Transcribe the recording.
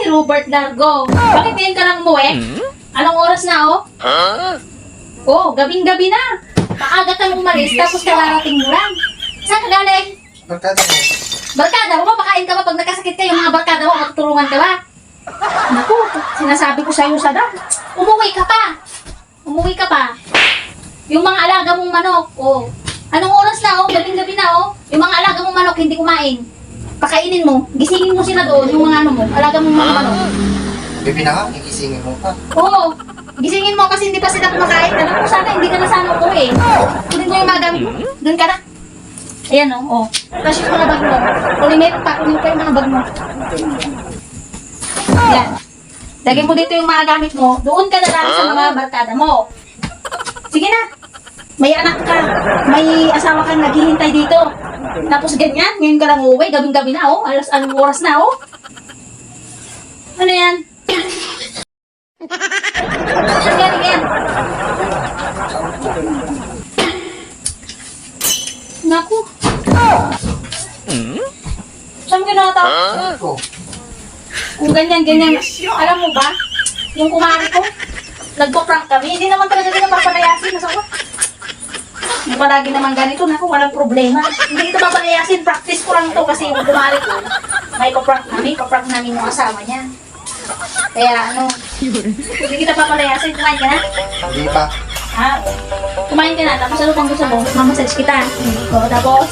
Robert Largo. Bakit ngayon ka lang umuwi? Anong oras na, oh? Oh, gabing-gabi na. Maaga kang umalis, tapos kararating mo lang. Saan ka galing? Barkada mo. Barkada mo, makain ka ba pag nagkasakit kayo, mga barkada mo, magtulungan ka ba? Naku, sinasabi ko sa'yo, Sadam. Umuwi ka pa. Umuwi ka pa. Yung mga alaga mong manok, oh. Anong oras na, oh? Gabing-gabi na, oh. Yung mga alaga mong manok, hindi kumain. Pakainin mo. Gisingin mo sila doon, yung mga ano mo, alaga mong mga manok. Bibi na ka, igisingin mo pa. Oo. Gisingin mo kasi hindi pa sila kumakain. Alam mo, sana hindi ka na sana uuwi. Kunin mo yung mga gamit mo. Doon ka na. Ayan, oh. Kasi yung mga bag mo. Kulimit pa, kunin pa yung mga bag mo. Yan. Lagyan mo dito yung mga gamit mo. Doon ka na lang sa mga barkada mo. Sige na. May anak ka. May asawa kang naghihintay dito. Tapos ganyan, ngayon ka lang uuwi. Gabing-gabi na, oh. Anong oras na, oh. Ano yan? Yan. Naku. Saan ka nakatawa? Ko. Kung ganyan. Alam mo ba? Yung kumari ko, nagpa-prank kami. Hindi naman talaga kita papalayasin. Nasawa. Hindi palagi naman ganito. Naku, walang problema. Hindi kita papalayasin. Practice ko lang ito kasi yung kumari ko, may pa-prank kami. Pa-prank namin yung asawa niya. Kaya ano, hindi kita papalayasin. Kumain ka na? Hindi pa. Ha? Kumain ka na. Tapos ano pang gusto mo? Mamassage kita. O, tapos?